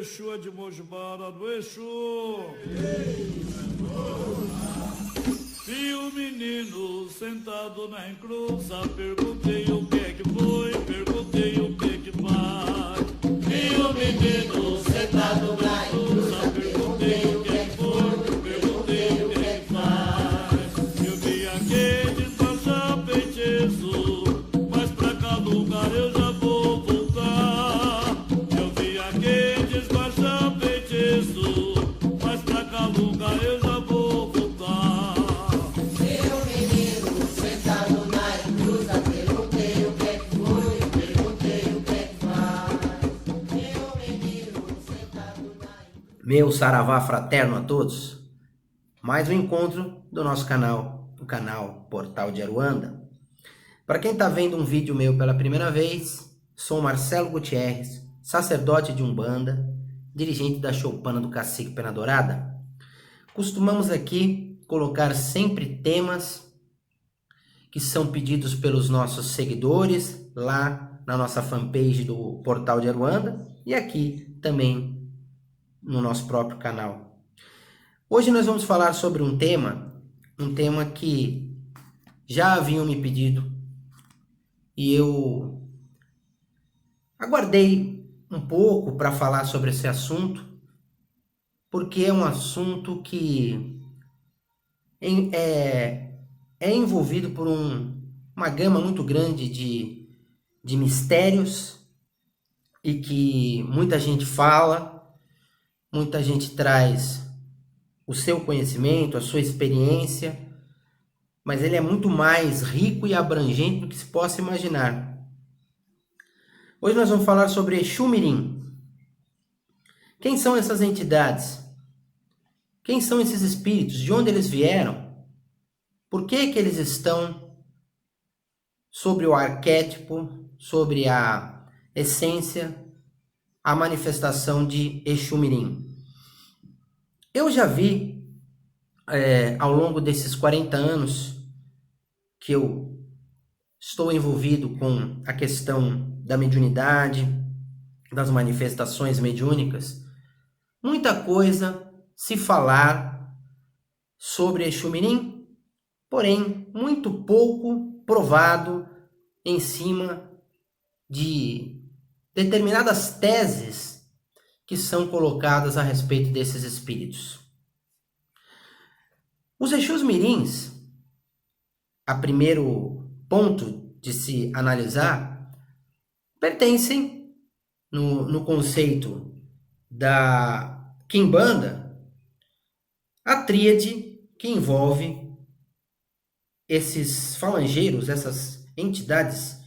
Exu é de Mojibara do Exu. Vi o menino sentado na encruza, perguntei o que é que foi, perguntei o que é que faz. Vi o menino sentado na encruza, perguntei o que é que foi, perguntei o que é que faz. Eu vim aqui despachar feitiço, mas pra cá lugar eu já vou voltar. Eu vim aqui despachar feitiço, mas pra cá lugar eu já vou voltar. Meu saravá fraterno a todos, mais um encontro do nosso canal, o canal Portal de Aruanda. Para quem está vendo um vídeo meu pela primeira vez, sou Marcelo Gutierrez, sacerdote de Umbanda, dirigente da Choupana do Cacique Pena Dourada. Costumamos aqui colocar sempre temas que são pedidos pelos nossos seguidores lá na nossa fanpage do Portal de Aruanda e aqui também no nosso próprio canal. Hoje nós vamos falar sobre um tema que já haviam me pedido e eu aguardei um pouco para falar sobre esse assunto, porque é um assunto que é envolvido por uma gama muito grande de mistérios e que muita gente fala, muita gente traz o seu conhecimento, a sua experiência, mas ele é muito mais rico e abrangente do que se possa imaginar. Hoje nós vamos falar sobre Exu Mirim. Quem são essas entidades? Quem são esses espíritos? De onde eles vieram? Por que que eles estão sobre o arquétipo, sobre a essência, a manifestação de Exu Mirim? Eu já vi, ao longo desses 40 anos que eu estou envolvido com a questão da mediunidade, das manifestações mediúnicas, muita coisa se falar sobre Exu Mirim, porém muito pouco provado em cima de determinadas teses que são colocadas a respeito desses espíritos. Os Exus Mirins, a primeiro ponto de se analisar, pertencem no conceito da Quimbanda à tríade que envolve esses falangeiros, essas entidades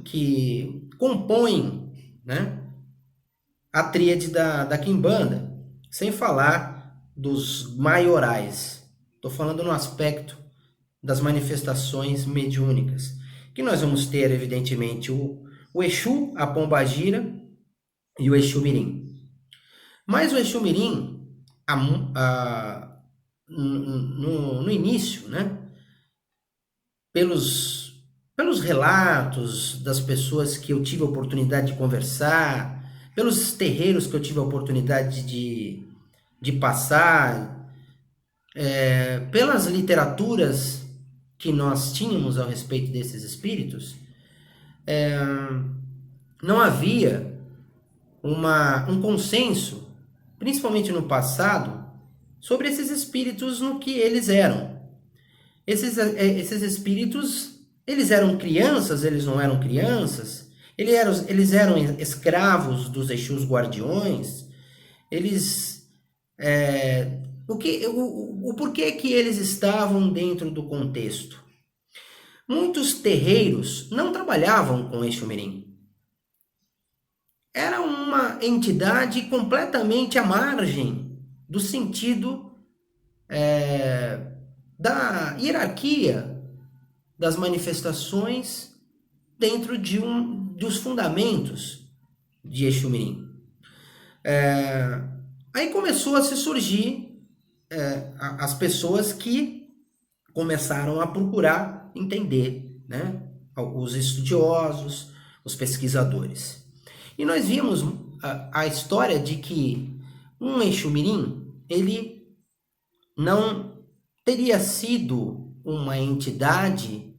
que compõem, né, a tríade da Quimbanda, sem falar dos maiorais. Estou falando no aspecto das manifestações mediúnicas, que nós vamos ter, evidentemente, o Exu, a Pombagira e o Exu Mirim. Mas o Exu Mirim, no início, né, pelos relatos das pessoas que eu tive a oportunidade de conversar, pelos terreiros que eu tive a oportunidade de passar, pelas literaturas que nós tínhamos a respeito desses espíritos, não havia um consenso, principalmente no passado, sobre esses espíritos no que eles eram. Esses espíritos, eles eram crianças, eles não eram crianças, eles eram escravos dos Exus guardiões, o porquê que eles estavam dentro do contexto? Muitos terreiros não trabalhavam com Exu Mirim. Era uma entidade completamente à margem do sentido da hierarquia das manifestações dentro dos fundamentos de Exu Mirim. Aí começou a se surgir as pessoas que começaram a procurar entender, né? Os estudiosos, os pesquisadores. E nós vimos a história de que um Exu-mirim, ele não teria sido uma entidade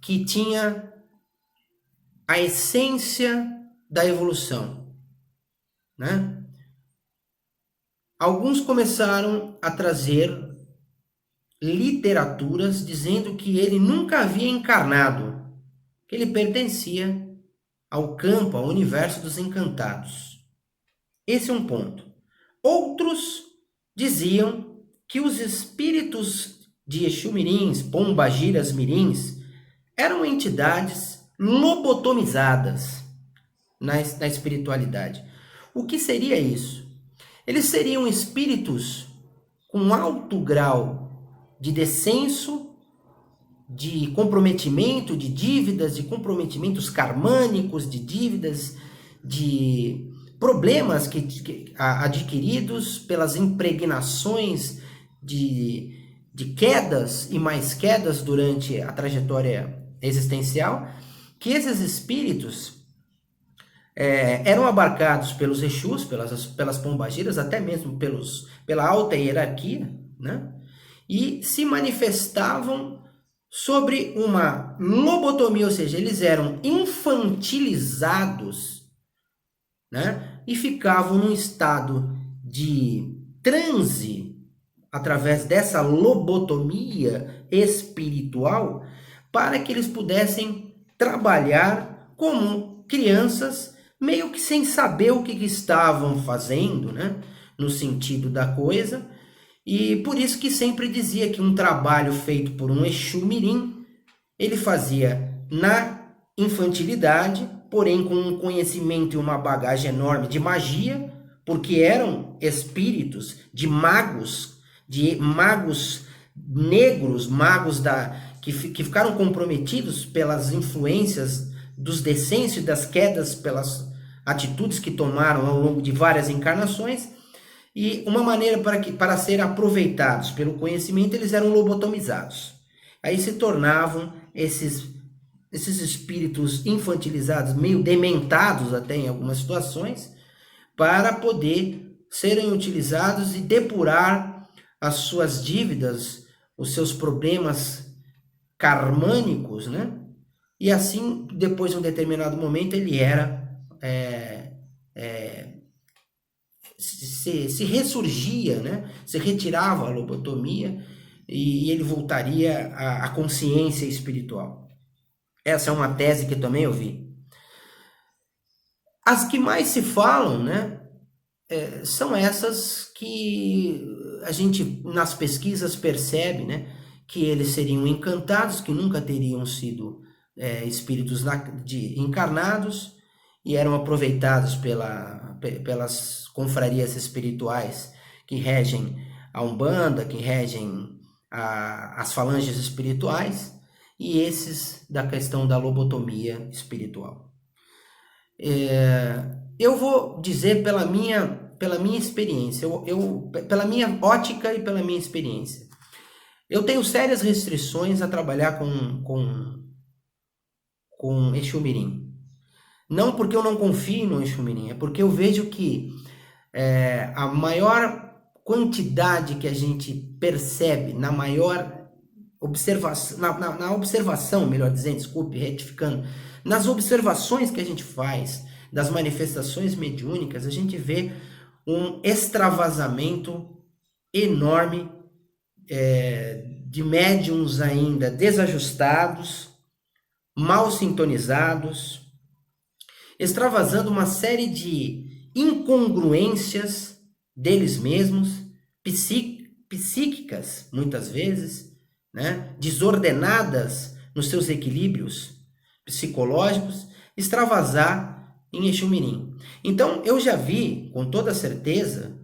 que tinha a essência da evolução, né? Alguns começaram a trazer literaturas dizendo que ele nunca havia encarnado, que ele pertencia ao campo, ao universo dos encantados. Esse é um ponto. Outros diziam que os espíritos de Exu-mirins, pombagiras mirins, eram entidades lobotomizadas na espiritualidade. O que seria isso? Eles seriam espíritos com alto grau de descenso, de comprometimento de dívidas, de comprometimentos karmânicos, de dívidas, de problemas adquiridos pelas impregnações de quedas e mais quedas durante a trajetória existencial, que esses espíritos eram abarcados pelos Exus, pelas pombagiras, até mesmo pela alta hierarquia, né? E se manifestavam sobre uma lobotomia, ou seja, eles eram infantilizados, né? E ficavam num estado de transe através dessa lobotomia espiritual para que eles pudessem trabalhar como crianças, meio que sem saber o que estavam fazendo, né? No sentido da coisa. E por isso que sempre dizia que um trabalho feito por um Exu-mirim, ele fazia na infantilidade, porém com um conhecimento e uma bagagem enorme de magia, porque eram espíritos de magos negros, magos que ficaram comprometidos pelas influências dos descensos e das quedas, pelas atitudes que tomaram ao longo de várias encarnações. E uma maneira para ser aproveitados pelo conhecimento, eles eram lobotomizados. Aí se tornavam esses espíritos infantilizados, meio dementados até em algumas situações, para poder serem utilizados e depurar as suas dívidas, os seus problemas karmânicos, né? E assim, depois de um determinado momento, ele era... se ressurgia, né? Se retirava a lobotomia e ele voltaria à consciência espiritual. Essa é uma tese que também eu vi. As que mais se falam, né? São essas que a gente nas pesquisas percebe, né? Que eles seriam encantados, que nunca teriam sido espíritos encarnados e eram aproveitados pelas confrarias espirituais que regem a Umbanda, que regem as falanges espirituais, e esses da questão da lobotomia espiritual. Eu vou dizer pela minha experiência, pela minha ótica e pela minha experiência. Eu tenho sérias restrições a trabalhar com Exu-mirim. Não porque eu não confio no Exu-mirim, é porque eu vejo que a maior quantidade que a gente percebe na maior observação, na observação, melhor dizendo, desculpe, retificando, nas observações que a gente faz das manifestações mediúnicas, a gente vê um extravasamento enorme de médiums ainda desajustados, mal sintonizados, extravasando uma série de incongruências deles mesmos, psíquicas, muitas vezes, né? Desordenadas nos seus equilíbrios psicológicos, extravasar em Exu-mirim. Então, eu já vi, com toda certeza,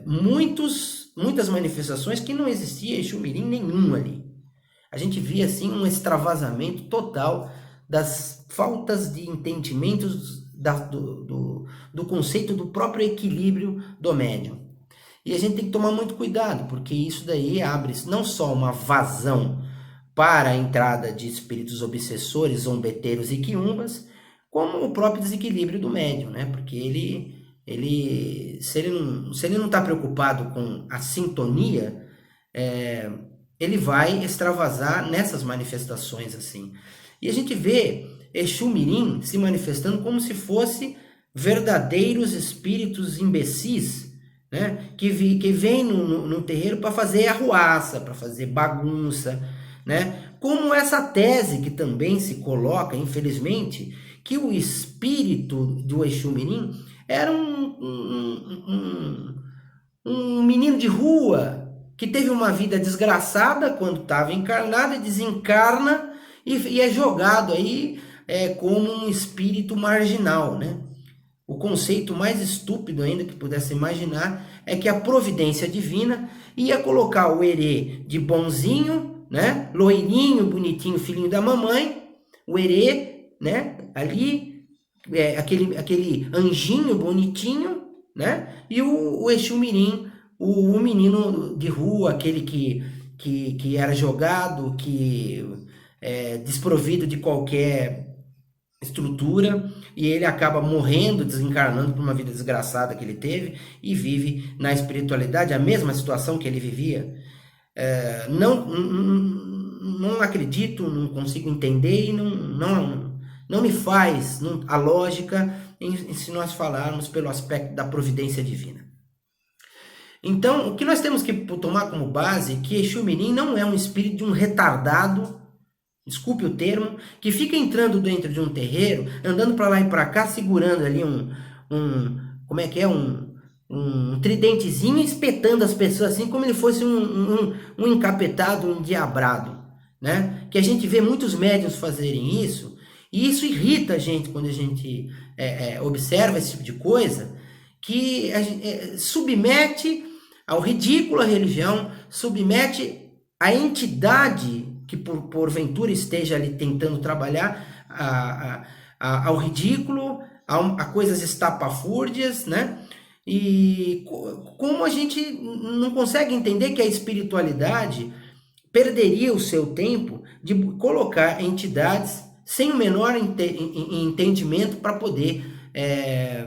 muitas manifestações que não existia Exu-mirim nenhum ali. A gente via, assim, um extravasamento total das faltas de entendimentos do conceito do próprio equilíbrio do médium. E a gente tem que tomar muito cuidado, porque isso daí abre não só uma vazão para a entrada de espíritos obsessores, zombeteiros e quiumbas, como o próprio desequilíbrio do médium, né? Porque se ele não está preocupado com a sintonia, ele vai extravasar nessas manifestações assim. E a gente vê Exu Mirim se manifestando como se fosse verdadeiros espíritos imbecis, né? Que vêm no terreiro para fazer arruaça, para fazer bagunça, né? Como essa tese que também se coloca, infelizmente, que o espírito do Exu Mirim era um menino de rua que teve uma vida desgraçada quando estava encarnado e desencarna e é jogado aí como um espírito marginal, né? O conceito mais estúpido ainda que pudesse imaginar é que a providência divina ia colocar o herê de bonzinho, né? Loirinho, bonitinho, filhinho da mamãe, o herê, né? Ali, aquele anjinho bonitinho, né? E o Exu Mirim, o menino de rua, aquele que era jogado, desprovido de qualquer estrutura, e ele acaba morrendo, desencarnando por uma vida desgraçada que ele teve e vive na espiritualidade a mesma situação que ele vivia. Não acredito, não consigo entender e não me faz a lógica se nós falarmos pelo aspecto da providência divina. Então, o que nós temos que tomar como base é que Exu Mirim não é um espírito de um retardado, desculpe o termo, que fica entrando dentro de um terreiro, andando para lá e para cá, segurando ali um tridentezinho, espetando as pessoas assim, como ele fosse um encapetado, um diabrado, né? Que a gente vê muitos médiuns fazerem isso, e isso irrita a gente quando a gente observa esse tipo de coisa, que submete ao ridículo a religião, submete a entidade que porventura esteja ali tentando trabalhar ao ridículo, a coisas estapafúrdias, né? E como a gente não consegue entender que a espiritualidade perderia o seu tempo de colocar entidades sem o menor entendimento para poder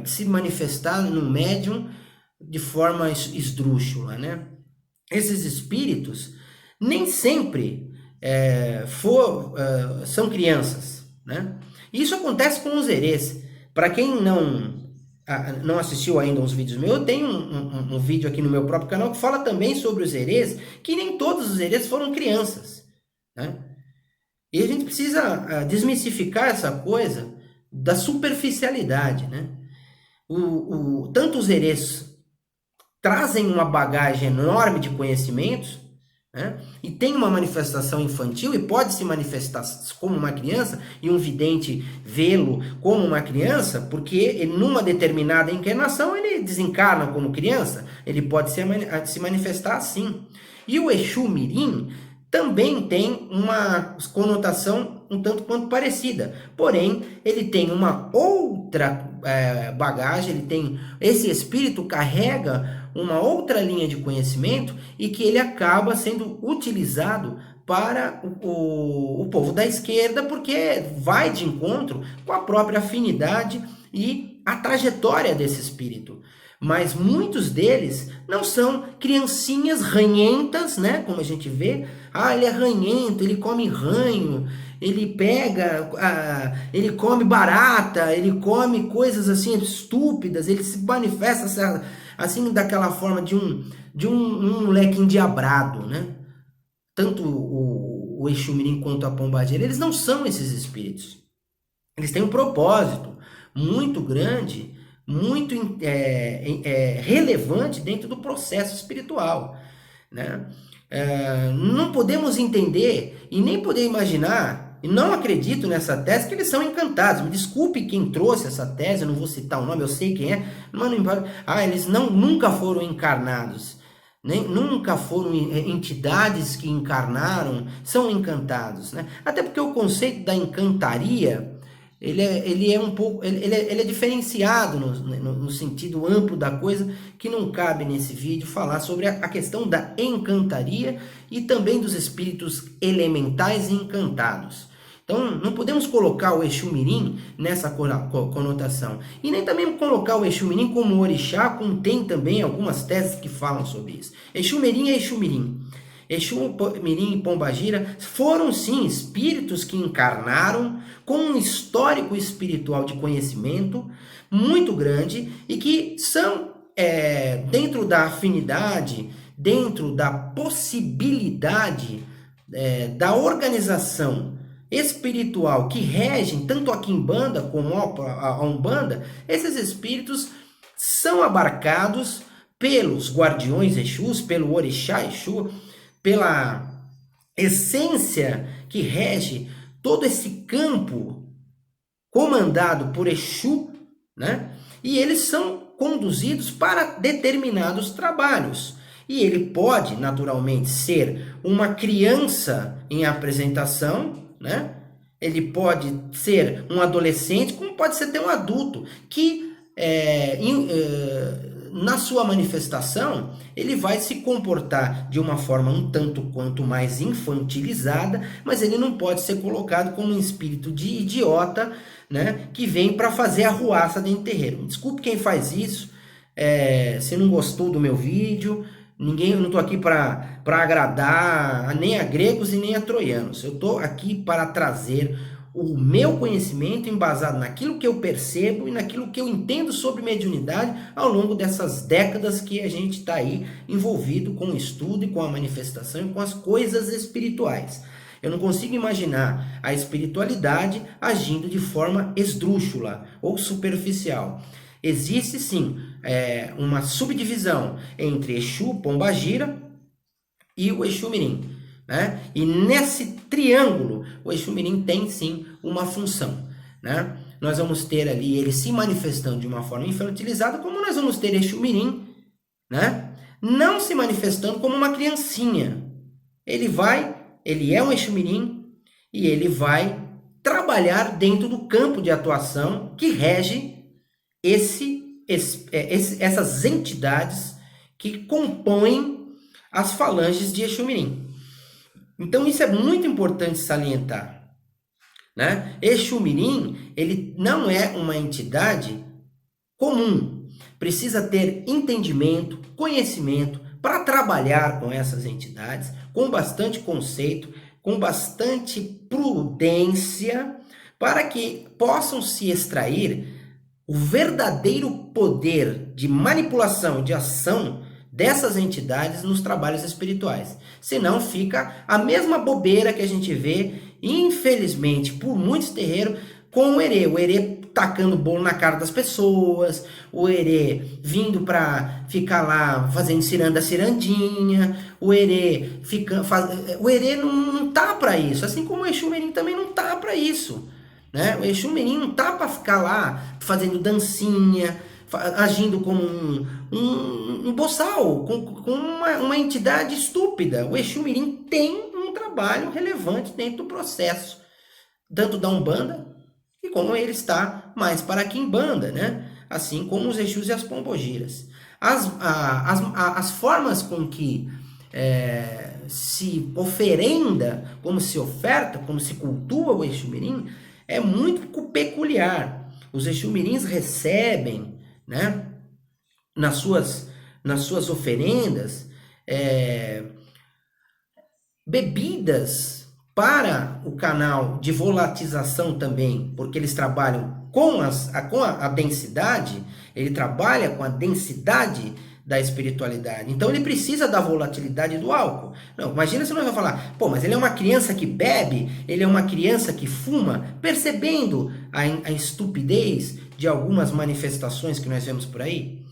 se manifestar no médium de forma esdrúxula, né? Esses espíritos nem sempre são crianças, né? Isso acontece com os herês. Para quem não assistiu ainda uns vídeos meus, eu tenho um vídeo aqui no meu próprio canal que fala também sobre os herês, que nem todos os herês foram crianças, né? E a gente precisa desmistificar essa coisa da superficialidade, né? Tanto os herês trazem uma bagagem enorme de conhecimentos, né? E tem uma manifestação infantil e pode se manifestar como uma criança, e um vidente vê-lo como uma criança, porque ele, numa determinada encarnação ele desencarna como criança, ele pode se manifestar assim. E o Exu Mirim também tem uma conotação um tanto quanto parecida, porém ele tem uma outra bagagem, esse espírito carrega uma outra linha de conhecimento e que ele acaba sendo utilizado para o povo da esquerda, porque vai de encontro com a própria afinidade e a trajetória desse espírito. Mas muitos deles não são criancinhas ranhentas, né? Como a gente vê. Ele é ranhento, ele come ranho, ele ele come barata, ele come coisas assim estúpidas, ele se manifesta assim daquela forma de um moleque endiabrado, né? Tanto o Exu Mirim quanto a Pombagira, eles não são esses espíritos. Eles têm um propósito muito grande, muito relevante dentro do processo espiritual, né? Não podemos entender e nem poder imaginar, e não acredito nessa tese, que eles são encantados. Me desculpe quem trouxe essa tese, eu não vou citar o nome, eu sei quem é, mas não importa. Eles nunca foram encarnados, nunca foram entidades que encarnaram, são encantados, né? Até porque o conceito da encantaria, ele é um pouco, ele é diferenciado no sentido amplo da coisa, que não cabe nesse vídeo falar sobre a questão da encantaria e também dos espíritos elementais e encantados. Então, não podemos colocar o Exu Mirim nessa conotação. E nem também colocar o Exu Mirim como orixá, como tem também algumas teses que falam sobre isso. Exu Mirim é Exu Mirim. Exu Mirim e Pombagira foram, sim, espíritos que encarnaram com um histórico espiritual de conhecimento muito grande e que são, dentro da afinidade, dentro da possibilidade da organização espiritual que regem tanto a Quimbanda como a Umbanda, esses espíritos são abarcados pelos guardiões Exus, pelo orixá Exu, pela essência que rege todo esse campo comandado por Exu, né? E eles são conduzidos para determinados trabalhos. E ele pode, naturalmente, ser uma criança em apresentação, né? Ele pode ser um adolescente, como pode ser até um adulto, que na sua manifestação ele vai se comportar de uma forma um tanto quanto mais infantilizada, mas ele não pode ser colocado como um espírito de idiota, né? Que vem para fazer arruaça dentro do terreiro. Desculpe quem faz isso, se não gostou do meu vídeo. Eu não estou aqui para agradar nem a gregos e nem a troianos. Eu estou aqui para trazer o meu conhecimento embasado naquilo que eu percebo e naquilo que eu entendo sobre mediunidade ao longo dessas décadas que a gente está aí envolvido com o estudo e com a manifestação e com as coisas espirituais. Eu não consigo imaginar a espiritualidade agindo de forma esdrúxula ou superficial. Existe sim uma subdivisão entre Exu, Pombagira e o Exu Mirim, né? E nesse triângulo o Exu Mirim tem sim uma função, né? Nós vamos ter ali ele se manifestando de uma forma infantilizada, como nós vamos ter Exu Mirim, né? Não se manifestando como uma criancinha. Ele é um Exu Mirim e ele vai trabalhar dentro do campo de atuação que rege essas entidades que compõem as falanges de Exu Mirim. Então isso é muito importante salientar, né? Exu Mirim, ele não é uma entidade comum. Precisa ter entendimento, conhecimento para trabalhar com essas entidades, com bastante conceito, com bastante prudência, para que possam se extrair o verdadeiro poder de manipulação e de ação dessas entidades nos trabalhos espirituais. Senão fica a mesma bobeira que a gente vê, infelizmente, por muitos terreiros, com o herê tacando bolo na cara das pessoas, o herê vindo para ficar lá fazendo cirandinha, o herê não tá para isso, assim como o Exu Mirim também não tá para isso. Né? O Exu Mirim não tá para ficar lá fazendo dancinha, agindo como um boçal, com uma entidade estúpida. O Exu Mirim tem um trabalho relevante dentro do processo, tanto da Umbanda, e como ele está mais para a Quimbanda, né? Assim como os Exus e as Pombogiras. As formas com que se oferenda, como se oferta, como se cultua o Exu Mirim, é muito peculiar. Os Exu Mirins recebem, né, nas suas oferendas, bebidas para o canal de volatização também, porque eles trabalham com a densidade, ele trabalha com a densidade da espiritualidade. Então ele precisa da volatilidade do álcool. Não, imagina se nós vamos falar, pô, mas ele é uma criança que bebe, ele é uma criança que fuma, percebendo a estupidez de algumas manifestações que nós vemos por aí.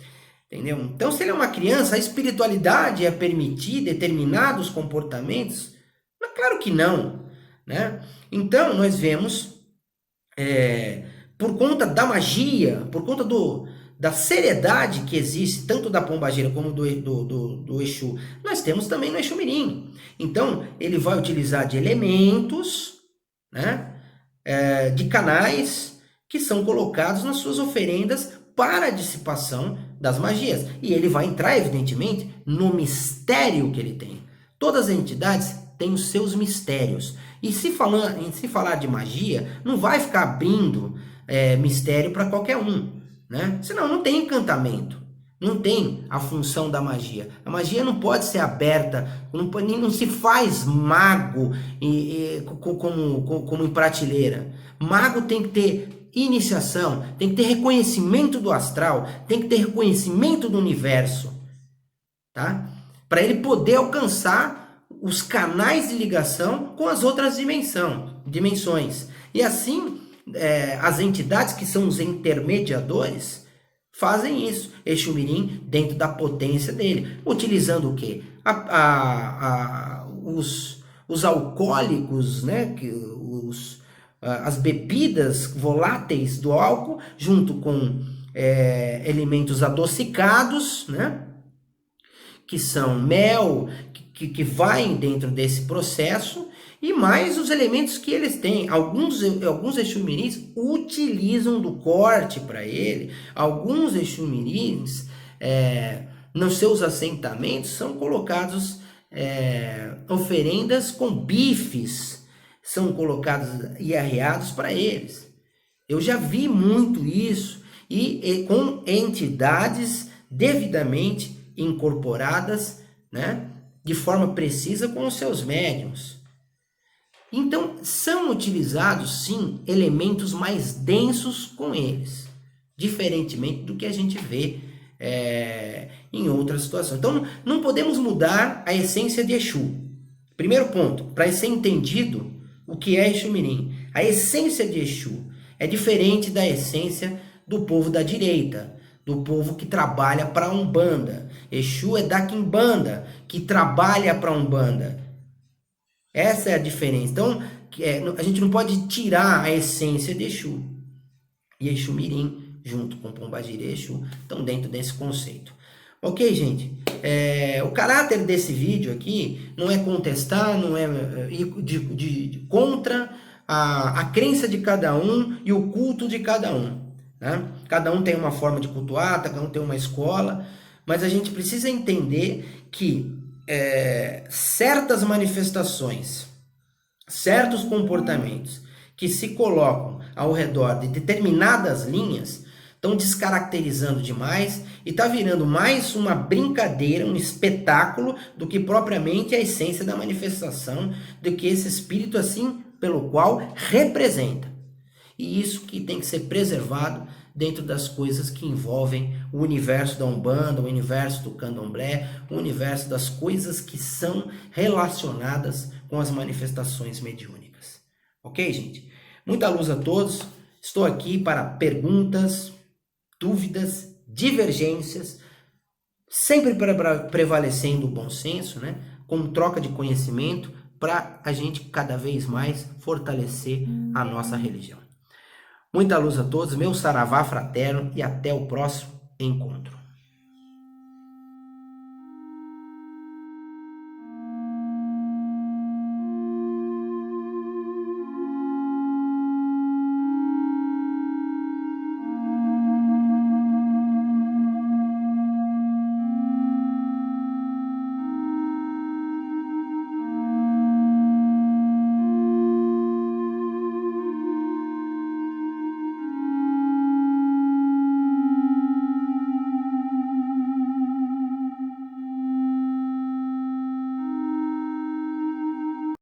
Entendeu? Então, se ele é uma criança, a espiritualidade é permitir determinados comportamentos? Mas claro que não, né? Então, nós vemos, por conta da magia, por conta da seriedade que existe, tanto da Pombagira como do Exu, nós temos também no Exu Mirim. Então, ele vai utilizar de elementos, né, de canais que são colocados nas suas oferendas para a dissipação das magias. E ele vai entrar, evidentemente, no mistério que ele tem. Todas as entidades tem os seus mistérios. E se falar de magia, não vai ficar abrindo mistério para qualquer um, né? Senão não tem encantamento, não tem a função da magia. A magia não pode ser aberta, não se faz mago como em prateleira. Mago tem que ter iniciação, tem que ter reconhecimento do astral, tem que ter reconhecimento do universo, tá? Para ele poder alcançar os canais de ligação com as outras dimensões. E assim, as entidades que são os intermediadores fazem isso. Exu Mirim dentro da potência dele. Utilizando o quê? Os alcoólicos, né? As bebidas voláteis do álcool, junto com elementos adocicados, né? Que são mel, que vai dentro desse processo, e mais os elementos que eles têm. Alguns Exu Mirins utilizam do corte para ele. Alguns Exu Mirins, nos seus assentamentos, são colocados oferendas com bifes, são colocados e arreados para eles. Eu já vi muito isso, e com entidades devidamente incorporadas, né, de forma precisa com os seus médiuns. Então, são utilizados, sim, elementos mais densos com eles, diferentemente do que a gente vê em outras situações. Então, não podemos mudar a essência de Exu. Primeiro ponto, para ser entendido o que é Exu Mirim. A essência de Exu é diferente da essência do povo da direita, do povo que trabalha para a Umbanda. Exu é da Quimbanda, que trabalha para a Umbanda. Essa é a diferença. Então, a gente não pode tirar a essência de Exu. E Exu Mirim, junto com Pombagira e Exu, estão dentro desse conceito. Ok, gente? O caráter desse vídeo aqui não é contestar, não é contra a crença de cada um e o culto de cada um. Né? Cada um tem uma forma de cultuar, cada um tem uma escola, mas a gente precisa entender que certas manifestações, certos comportamentos que se colocam ao redor de determinadas linhas estão descaracterizando demais e está virando mais uma brincadeira, um espetáculo, do que propriamente a essência da manifestação, do que esse espírito assim pelo qual representa. E isso que tem que ser preservado dentro das coisas que envolvem o universo da Umbanda, o universo do Candomblé, o universo das coisas que são relacionadas com as manifestações mediúnicas. Ok, gente? Muita luz a todos. Estou aqui para perguntas, dúvidas, divergências, sempre prevalecendo o bom senso, né? Com troca de conhecimento, para a gente cada vez mais fortalecer a nossa religião. Muita luz a todos, meu saravá fraterno, e até o próximo encontro.